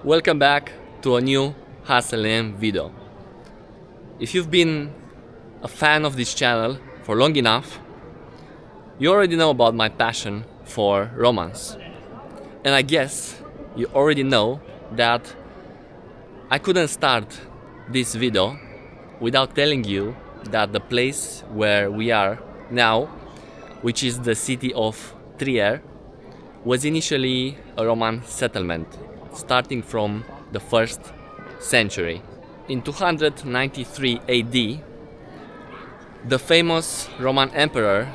Welcome back to a new HSLM video. If you've been a fan of this channel for long enough, you already know about my passion for romance. And I guess you already know that I couldn't start this video without telling you that the place where we are now, which is the city of Trier, was initially a Roman settlement, starting from the 1st century. In 293 AD, the famous Roman emperor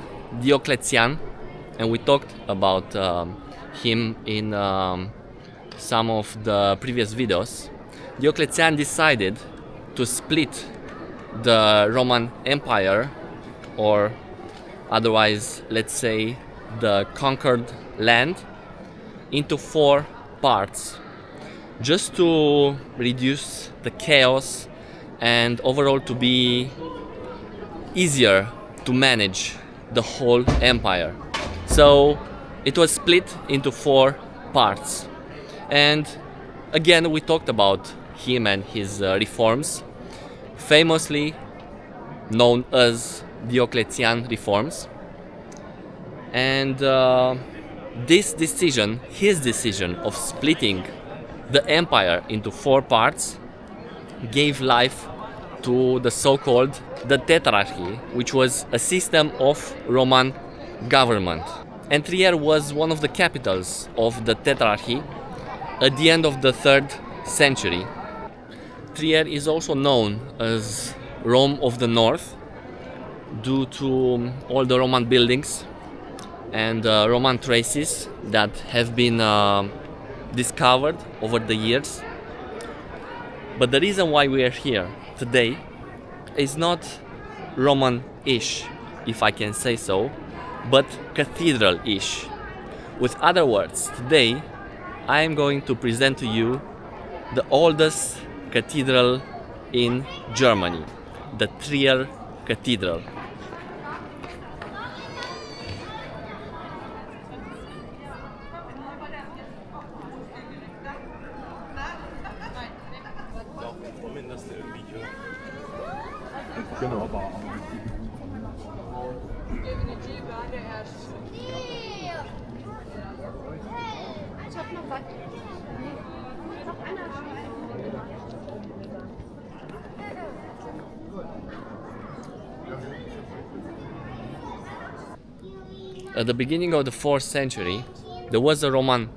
Diocletian, and we talked about him in some of the previous videos, Diocletian decided to split the Roman Empire, or otherwise, let's say, the conquered land, into 4 parts, just to reduce the chaos and overall to be easier to manage the whole empire. So it was split into 4 parts. And again, we talked about him and his reforms, famously known as Diocletian reforms. And this decision, his decision of splitting the empire into 4 parts, gave life to the so-called the Tetrarchy, which was a system of Roman government. And Trier was one of the capitals of the Tetrarchy at the end of the 3rd century. Trier is also known as Rome of the North due to all the Roman buildings and Roman traces that have been discovered over the years. But the reason why we are here today is not Roman-ish, if I can say so, but cathedral-ish. With other words, today I am going to present to you the oldest cathedral in Germany, the Trier Cathedral. At the beginning of the 4th century, there was a Roman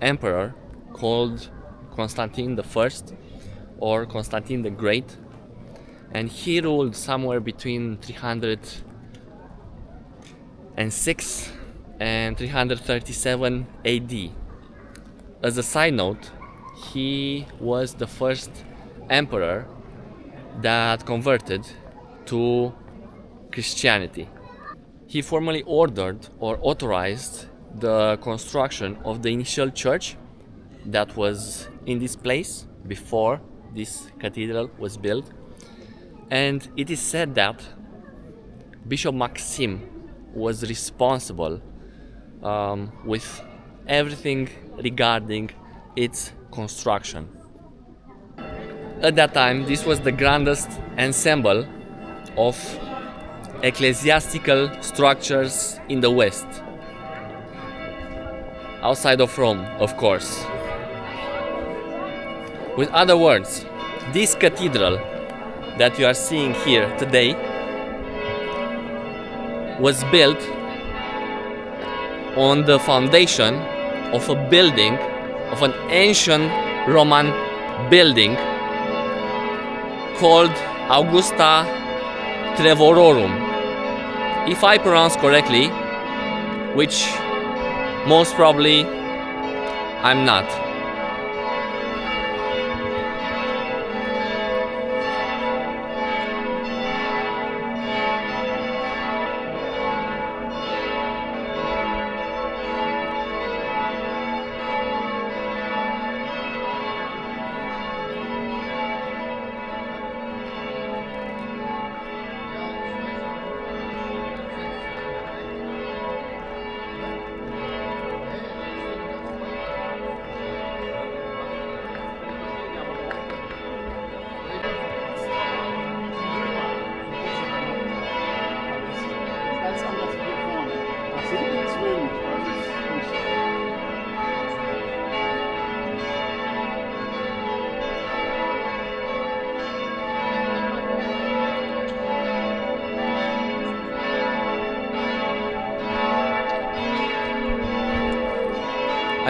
emperor called Constantine I, or Constantine the Great, and he ruled somewhere between 306 and 337 AD. As a side note, he was the first emperor that converted to Christianity. He formally ordered or authorized the construction of the initial church that was in this place before this cathedral was built. And it is said that Bishop Maxim was responsible with everything regarding its construction. At that time, this was the grandest ensemble of ecclesiastical structures in the West, outside of Rome, of course. With other words, this cathedral that you are seeing here today was built on the foundation of a building, of an ancient Roman building called Augusta Trevororum, if I pronounce correctly, which most probably I'm not.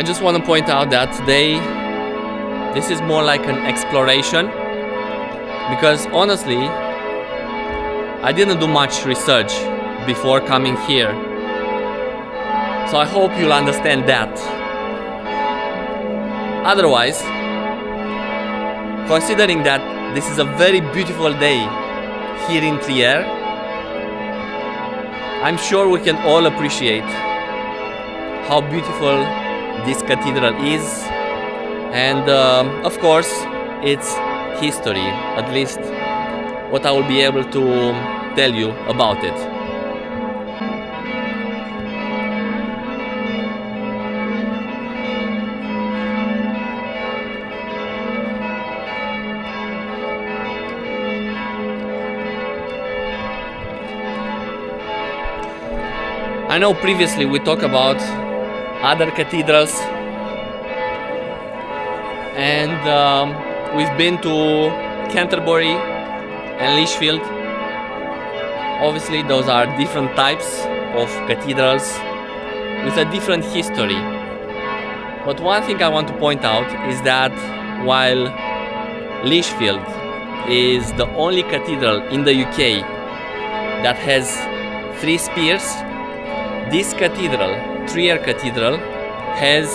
I just want to point out that today this is more like an exploration, because honestly I didn't do much research before coming here, so I hope you'll understand that. Otherwise, considering that this is a very beautiful day here in Trier, I'm sure we can all appreciate how beautiful this cathedral is, and of course its history, at least what I will be able to tell you about it. I know previously we talked about other cathedrals, and we've been to Canterbury and Lichfield. Obviously those are different types of cathedrals with a different history. But one thing I want to point out is that while Lichfield is the only cathedral in the UK that has 3 spires, this cathedral, Trier Cathedral, has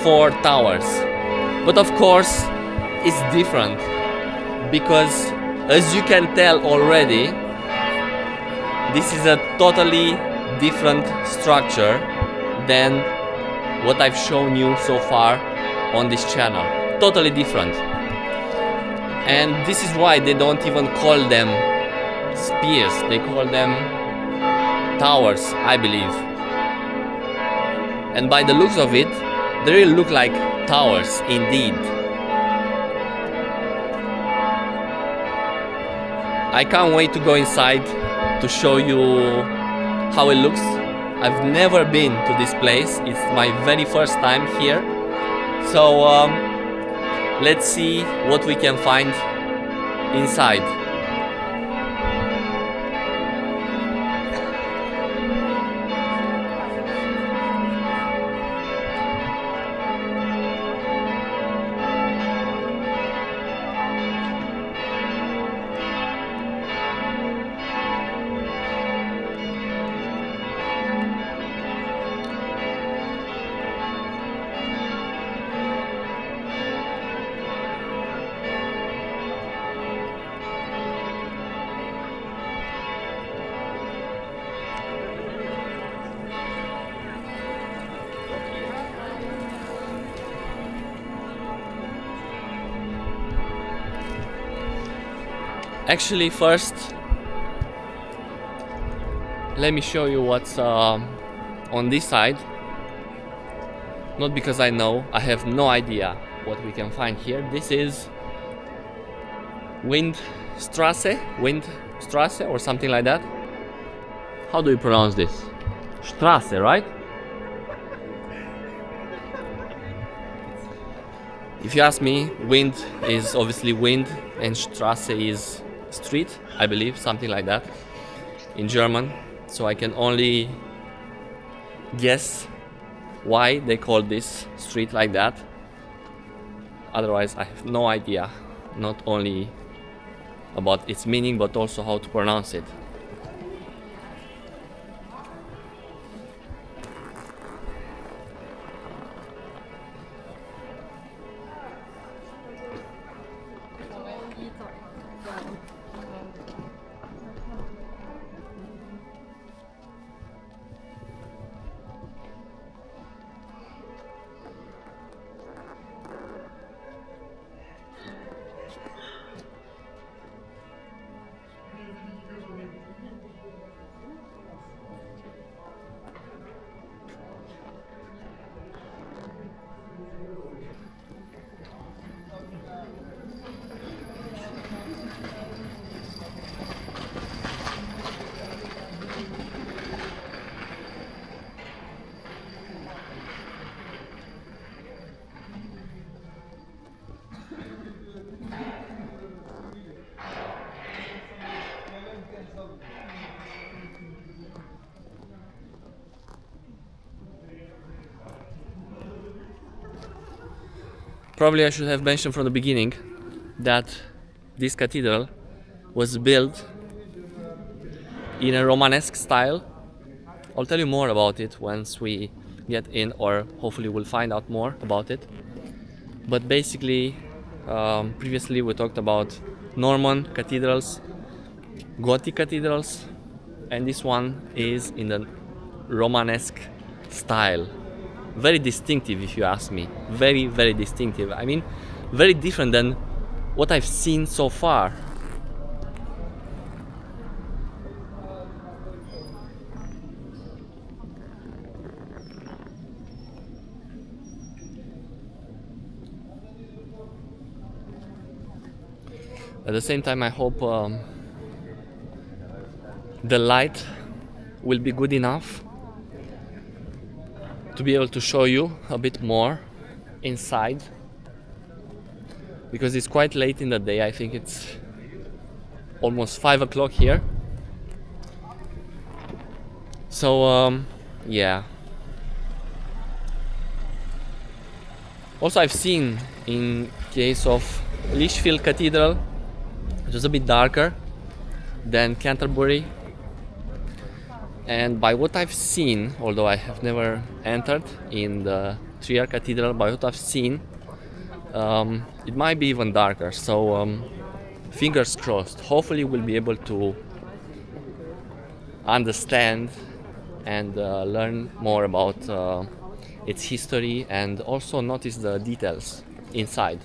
4 towers. But of course it's different, because as you can tell already, this is a totally different structure than what I've shown you so far on this channel. Totally different. And this is why they don't even call them spires, they call them towers, I believe. And by the looks of it, they really look like towers indeed. I can't wait to go inside to show you how it looks. I've never been to this place, it's my very first time here. So let's see what we can find inside. Actually, first, let me show you what's on this side. Not because I know, I have no idea what we can find here. This is Windstrasse or something like that. How do you pronounce this? Strasse, right? If you ask me, wind is obviously wind and Strasse is street, I believe, something like that in German. So I can only guess why they call this street like that. Otherwise I have no idea, not only about its meaning but also how to pronounce it. Probably I should have mentioned from the beginning that this cathedral was built in a Romanesque style. I'll tell you more about it once we get in, or hopefully we'll find out more about it. But basically, previously we talked about Norman cathedrals, Gothic cathedrals, and this one is in the Romanesque style. Very distinctive, if you ask me. Very, very distinctive. I mean, very different than what I've seen so far. At the same time, I hope the light will be good enough to be able to show you a bit more inside, because it's quite late in the day. I think it's almost 5 o'clock here. So yeah. Also, I've seen in case of Lichfield Cathedral, it was a bit darker than Canterbury, and by what I've seen, although I have never entered in the Trier Cathedral, by what I've seen, it might be even darker. So fingers crossed. Hopefully we'll be able to understand and learn more about its history, and also notice the details inside.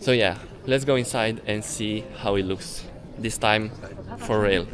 So yeah, let's go inside and see how it looks, this time for real.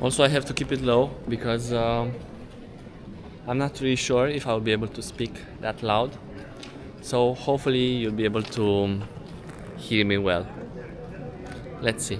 Also, I have to keep it low because I'm not really sure if I'll be able to speak that loud. So hopefully you'll be able to hear me well. Let's see.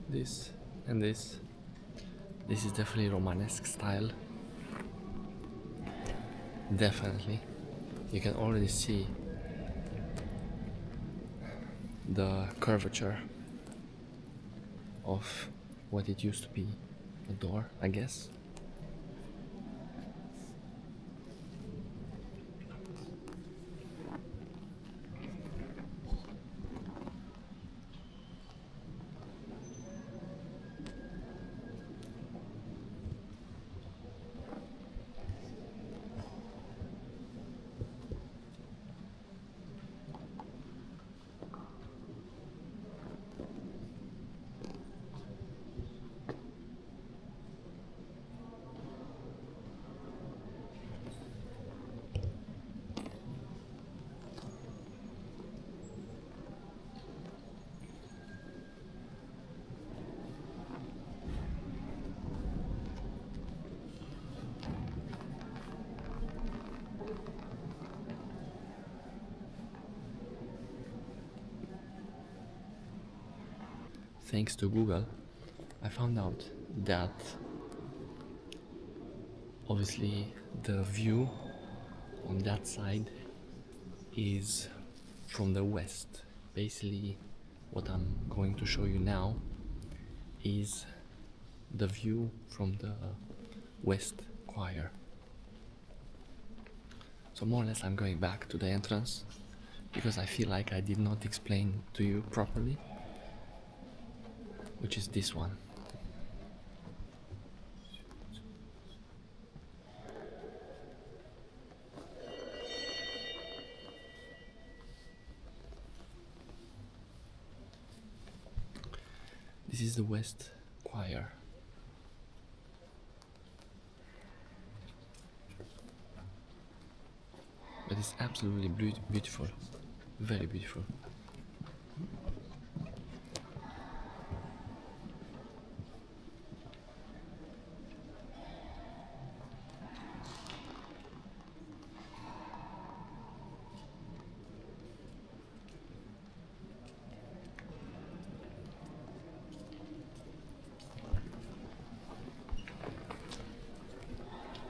this and this. This is definitely Romanesque style. Definitely. You can already see the curvature of what it used to be a door, I guess. Thanks to Google, I found out that obviously the view on that side is from the west. Basically, what I'm going to show you now is the view from the west choir. So more or less I'm going back to the entrance because I feel like I did not explain to you properly, which is this one. This is the west choir. But it's absolutely beautiful, very beautiful.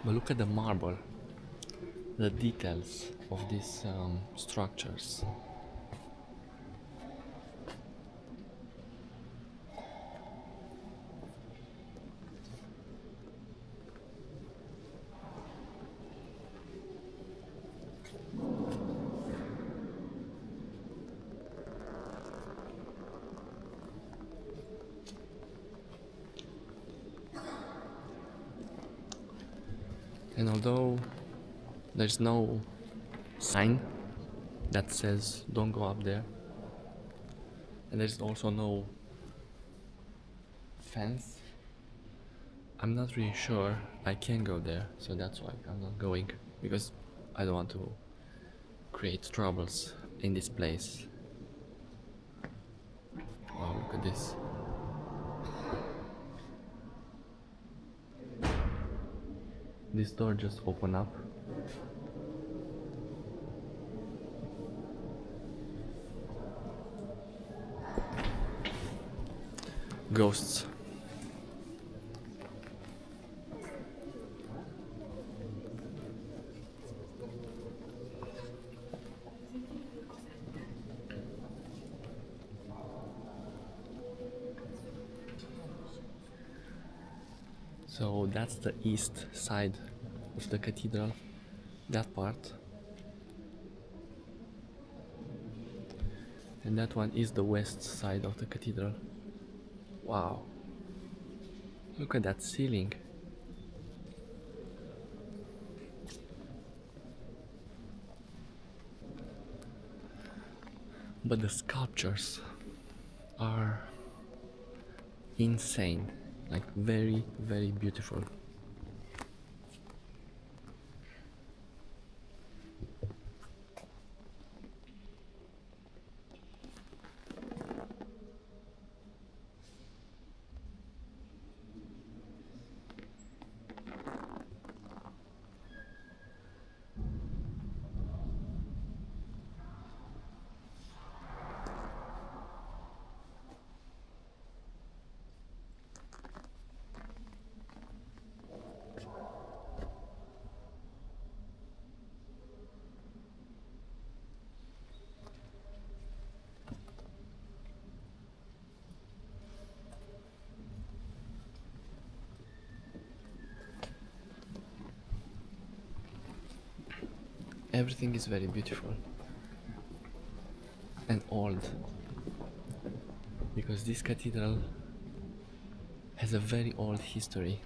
But look at the marble, the details of these structures. And although there's no sign that says don't go up there, and there's also no fence, I'm not really sure I can go there, so that's why I'm not going, because I don't want to create troubles in this place. Wow, look at this. This door just opened up. Ghosts. So that's the east side of the cathedral, that part. And that one is the west side of the cathedral. Wow. Look at that ceiling. But the sculptures are insane, like very, very beautiful. Everything is very beautiful and old, because this cathedral has a very old history.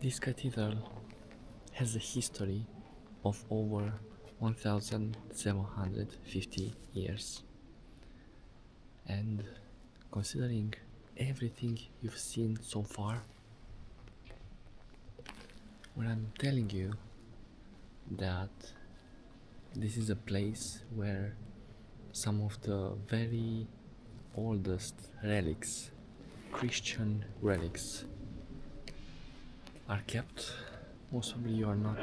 This cathedral has a history of over 1750 years. And considering everything you've seen so far, when I'm telling you that this is a place where some of the very oldest relics, Christian relics, are kept, most probably you are not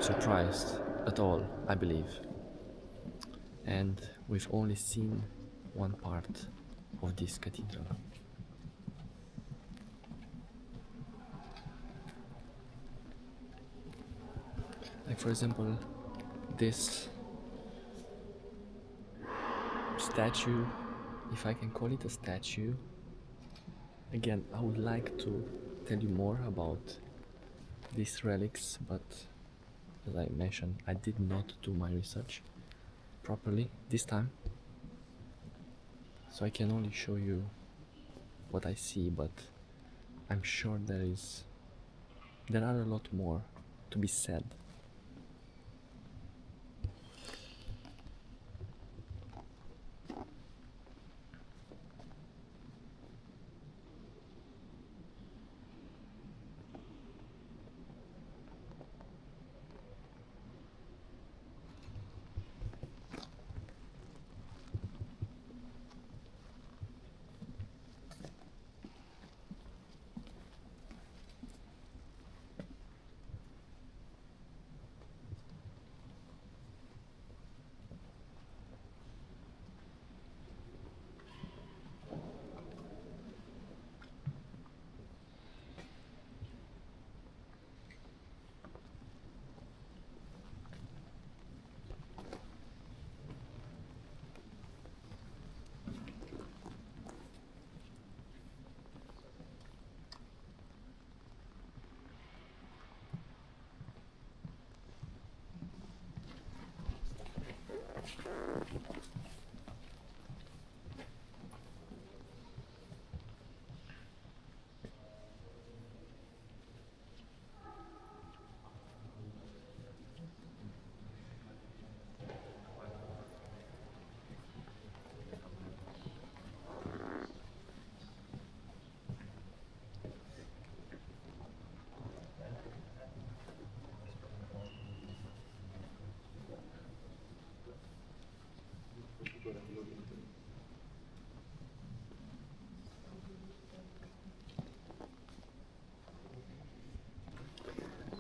surprised at all, I believe. And we've only seen one part of this cathedral. Like, for example, this statue, if I can call it a statue. Again, I would like to tell you more about these relics, but as I mentioned, I did not do my research properly this time, so I can only show you what I see, but I'm sure there are a lot more to be said.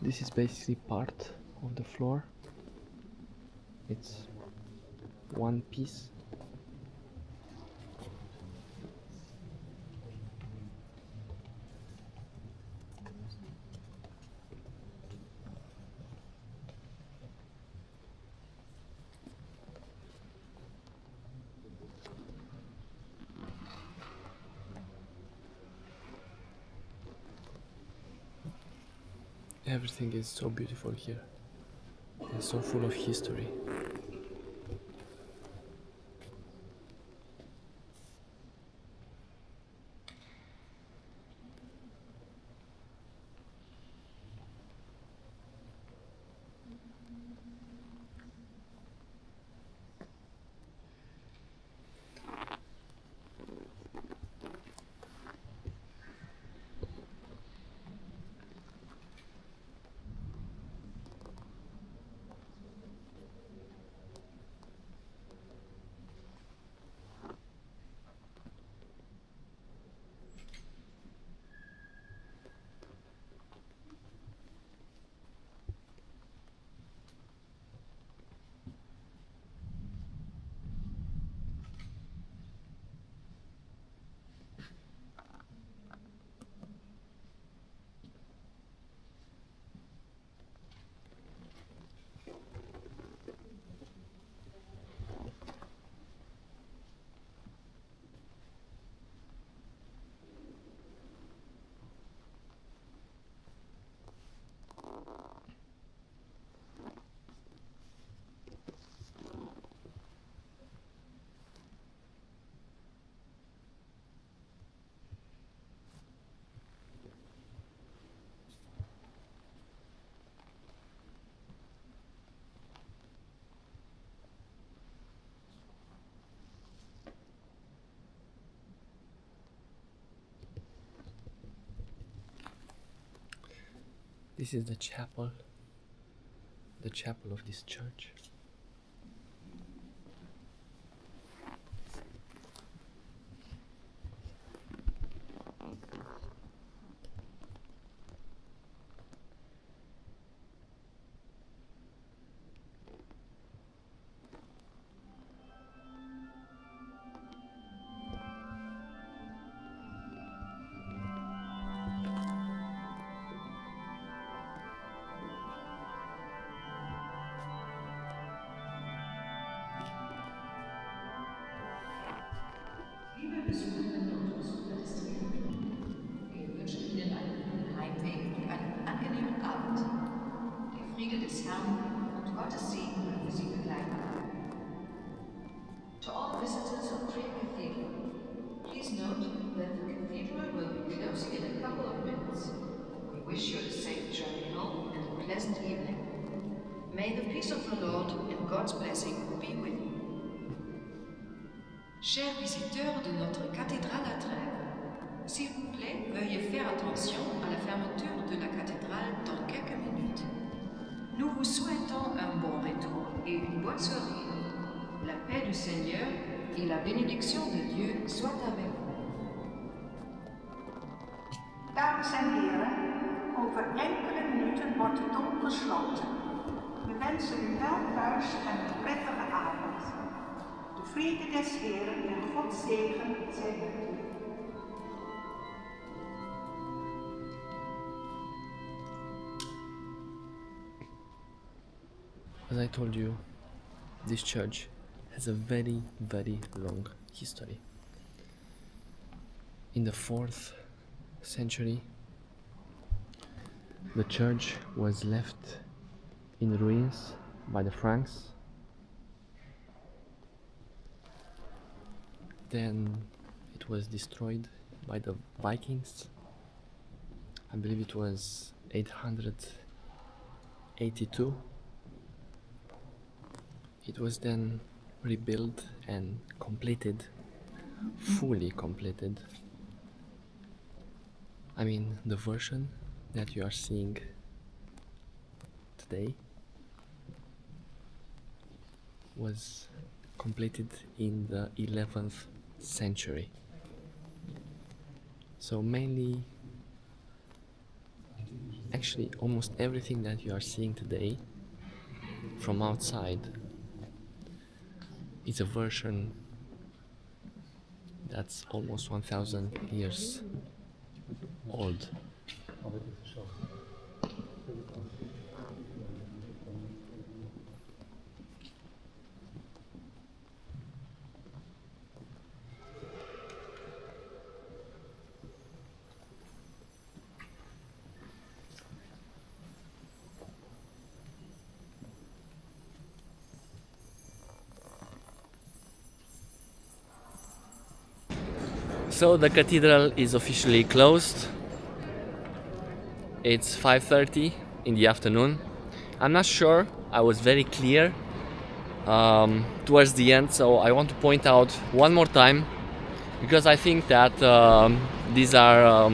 This is basically part of the floor. It's one piece. Everything is so beautiful here and so full of history. This is the chapel of this church. Liebe Besucherinnen und Besucher des Trier. Wir wünschen Ihnen einen guten Heimweg und einen angenehmen Abend. Der Friede des Herrn und Gottes Segen möge Sie begleiten. To all visitors of Trier Cathedral, please note that the cathedral will be closing in a couple of minutes. We wish you a safe journey home and a pleasant evening. May the peace of the Lord and God's blessing be with you. Chers visiteurs de notre cathédrale à Trèves, s'il vous plaît, veuillez faire attention à la fermeture de la cathédrale dans quelques minutes. Nous vous souhaitons un bon retour et une bonne soirée. La paix du Seigneur et la bénédiction de Dieu soient avec vous. Dames en heren, over enkele minuten wordt de dom gesloten. We wensen u wel thuis en een prettige avond. De vrede des Heren en Gods zegen zijn met u. As I told you, this church has a very, very long history. In the 4th century, the church was left in ruins by the Franks. then it was destroyed by the Vikings. I believe it was 882. It was then rebuilt and completed, fully completed. I mean, the version that you are seeing today was completed in the 11th century. So mainly, actually almost everything that you are seeing today from outside is a version that's almost 1000 years old. So the cathedral is officially closed. It's 5:30 in the afternoon. I'm not sure I was very clear towards the end, so I want to point out one more time, because I think that these are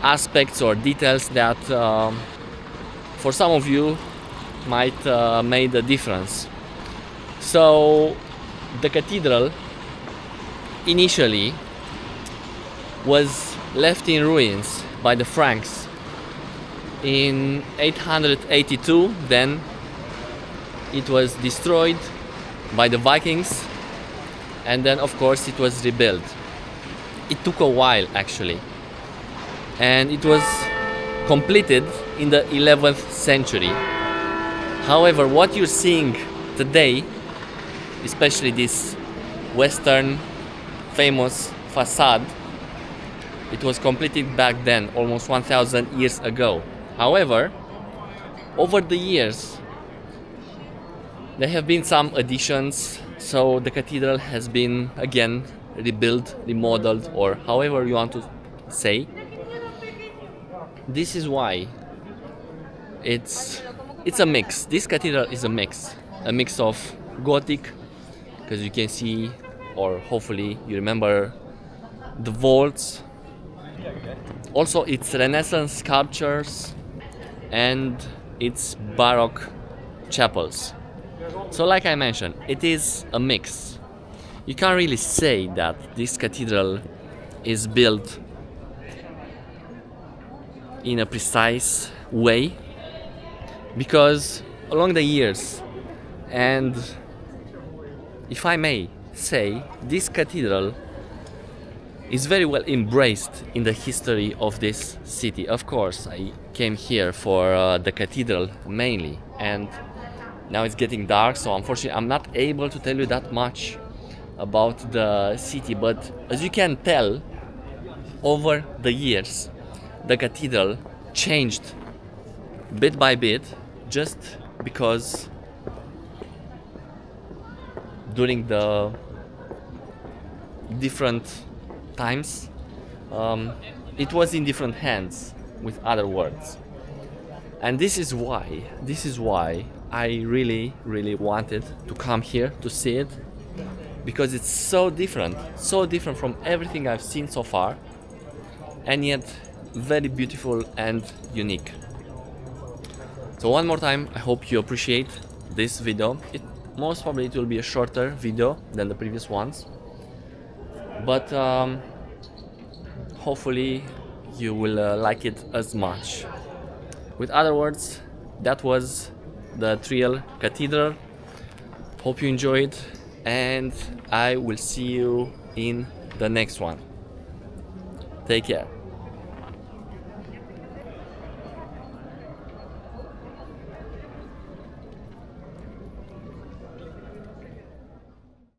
aspects or details that for some of you might make a difference. So the cathedral initially was left in ruins by the Franks in 882. Then it was destroyed by the Vikings, and then of course it was rebuilt. It took a while actually, and it was completed in the 11th century. However, what you're seeing today, especially this western famous facade, it was completed back then, almost 1000 years ago. However, over the years there have been some additions, so the cathedral has been again rebuilt, remodeled, or however you want to say. This is why it's a mix. This cathedral is a mix of Gothic, because you can see, or hopefully you remember, the vaults. Also its Renaissance sculptures and its Baroque chapels. So like I mentioned, it is a mix. You can't really say that this cathedral is built in a precise way, because along the years, and if I may say, this cathedral is very well embraced in the history of this city. Of course, I came here for the cathedral mainly, and now it's getting dark, so unfortunately I'm not able to tell you that much about the city, but as you can tell, over the years the cathedral changed bit by bit, just because during the different times it was in different hands, with other words. And this is why I really wanted to come here to see it, because it's so different from everything I've seen so far, and yet very beautiful and unique. So one more time, I hope you appreciate this video. Most probably it will be a shorter video than the previous ones, but hopefully you will like it as much. With other words, that was the Trier Cathedral. Hope you enjoyed, and I will see you in the next one. Take care.